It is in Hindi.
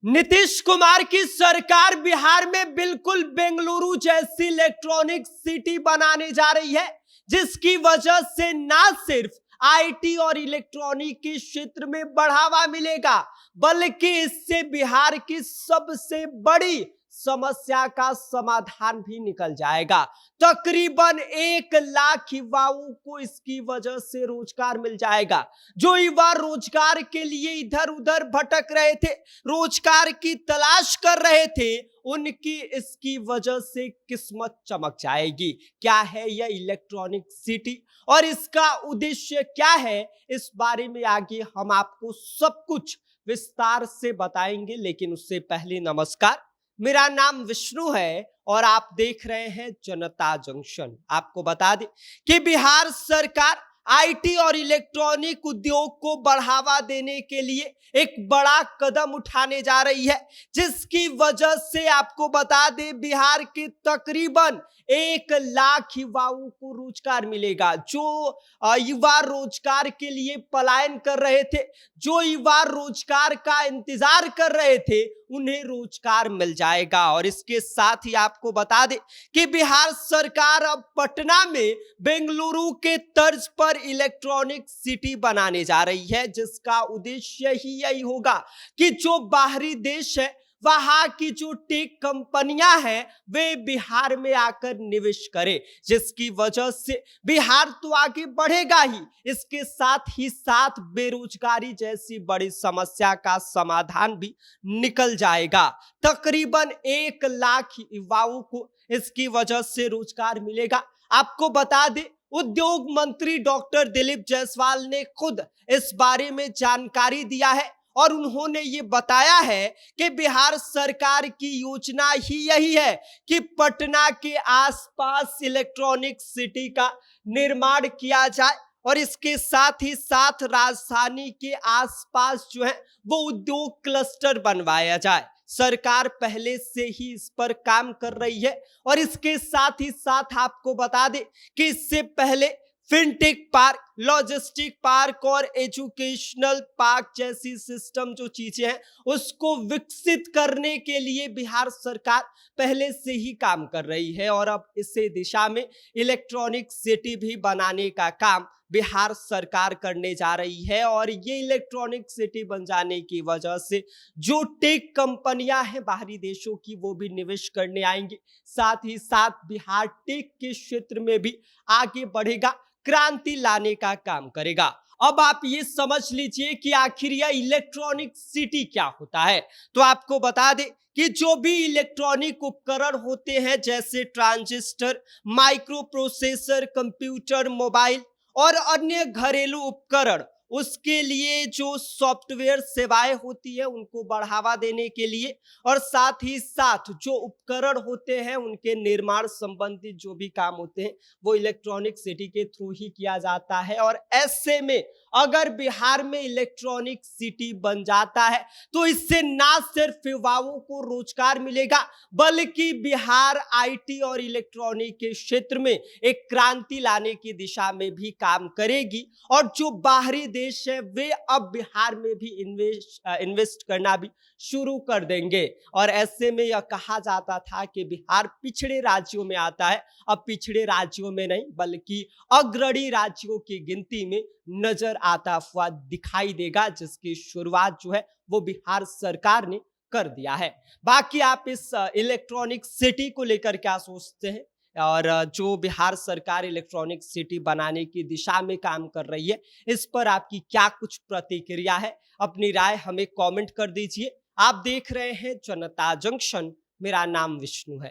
नीतीश कुमार की सरकार बिहार में बिल्कुल बेंगलुरु जैसी इलेक्ट्रॉनिक सिटी बनाने जा रही है, जिसकी वजह से ना सिर्फ आईटी और इलेक्ट्रॉनिक के क्षेत्र में बढ़ावा मिलेगा, बल्कि इससे बिहार की सबसे बड़ी समस्या का समाधान भी निकल जाएगा। तकरीबन 1 लाख युवाओं को इसकी वजह से रोजगार मिल जाएगा। जो युवा रोजगार के लिए इधर उधर भटक रहे थे, रोजगार की तलाश कर रहे थे, उनकी इसकी वजह से किस्मत चमक जाएगी। क्या है यह इलेक्ट्रॉनिक सिटी और इसका उद्देश्य क्या है, इस बारे में आगे हम आपको सब कुछ विस्तार से बताएंगे। लेकिन उससे पहले नमस्कार, मेरा नाम विष्णु है और आप देख रहे हैं जनता जंक्शन। आपको बता दें कि बिहार सरकार आईटी और इलेक्ट्रॉनिक उद्योग को बढ़ावा देने के लिए एक बड़ा कदम उठाने जा रही है, जिसकी वजह से आपको बता दें बिहार के तकरीबन 1 लाख युवाओं को रोजगार मिलेगा। जो युवा रोजगार के लिए पलायन कर रहे थे, जो युवा रोजगार का इंतजार कर रहे थे, उन्हें रोजगार मिल जाएगा। और इसके साथ ही आपको बता दें कि बिहार सरकार अब पटना में बेंगलुरु के तर्ज पर इलेक्ट्रॉनिक सिटी बनाने जा रही है, जिसका उद्देश्य ही यही होगा कि जो बाहरी देश है, वहां की जो टेक कंपनियां हैं, वे बिहार में आकर निवेश करें, जिसकी वजह से बिहार तो आगे बढ़ेगा ही, इसके साथ ही साथ बेरोजगारी जैसी बड़ी समस्या का समाधान भी निकल जाएगा। तकरीबन 1 लाख युवाओं को इसकी वजह से रोजगार मिलेगा। आपको बता दें, उद्योग मंत्री डॉक्टर दिलीप जायसवाल ने खुद इस बारे में जानकारी दिया है और उन्होंने ये बताया है कि बिहार सरकार की योजना ही यही है कि पटना के आसपास इलेक्ट्रॉनिक सिटी का निर्माण किया जाए और इसके साथ ही साथ राजधानी के आसपास जो है वो उद्योग क्लस्टर बनवाया जाए। सरकार पहले से ही इस पर काम कर रही है और इसके साथ ही साथ आपको बता दें कि इससे पहले फिनटेक पार्क, लॉजिस्टिक पार्क और एजुकेशनल पार्क जैसी सिस्टम जो चीजें हैं, उसको विकसित करने के लिए बिहार सरकार पहले से ही काम कर रही है और अब इसी दिशा में इलेक्ट्रॉनिक सिटी भी बनाने का काम बिहार सरकार करने जा रही है। और ये इलेक्ट्रॉनिक सिटी बन जाने की वजह से जो टेक कंपनियां हैं बाहरी देशों की, वो भी निवेश करने आएंगे। साथ ही साथ बिहार टेक के क्षेत्र में भी आगे बढ़ेगा, क्रांति लाने का काम करेगा। अब आप ये समझ लीजिए कि आखिर यह इलेक्ट्रॉनिक सिटी क्या होता है। तो आपको बता दें कि जो भी इलेक्ट्रॉनिक उपकरण होते हैं, जैसे transistor, micro processor, computer, mobile और अन्य घरेलू उपकरण, उसके लिए जो सॉफ्टवेयर सेवाएं होती है उनको बढ़ावा देने के लिए और साथ ही साथ जो उपकरण होते हैं उनके निर्माण संबंधित जो भी काम होते हैं वो इलेक्ट्रॉनिक सिटी के थ्रू ही किया जाता है। और ऐसे में अगर बिहार में इलेक्ट्रॉनिक सिटी बन जाता है तो इससे ना सिर्फ युवाओं को रोजगार मिलेगा, बल्कि बिहार आईटी और इलेक्ट्रॉनिक के क्षेत्र में एक क्रांति लाने की दिशा में भी काम करेगी। और जो बाहरी देश है वे अब बिहार में भी इन्वेस्ट करना भी शुरू कर देंगे। और ऐसे में यह कहा जाता था कि बिहार पिछड़े राज्यों में आता है, अब पिछड़े राज्यों में नहीं बल्कि अग्रणी राज्यों की गिनती में नजर आता हुआ दिखाई देगा, जिसकी शुरुआत जो है वो बिहार सरकार ने कर दिया है। बाकी आप इस इलेक्ट्रॉनिक सिटी को लेकर क्या सोचते हैं और जो बिहार सरकार इलेक्ट्रॉनिक सिटी बनाने की दिशा में काम कर रही है, इस पर आपकी क्या कुछ प्रतिक्रिया है? अपनी राय हमें कमेंट कर दीजिए। आप देख रहे हैं जनता जंक्शन, मेरा नाम विष्णु है।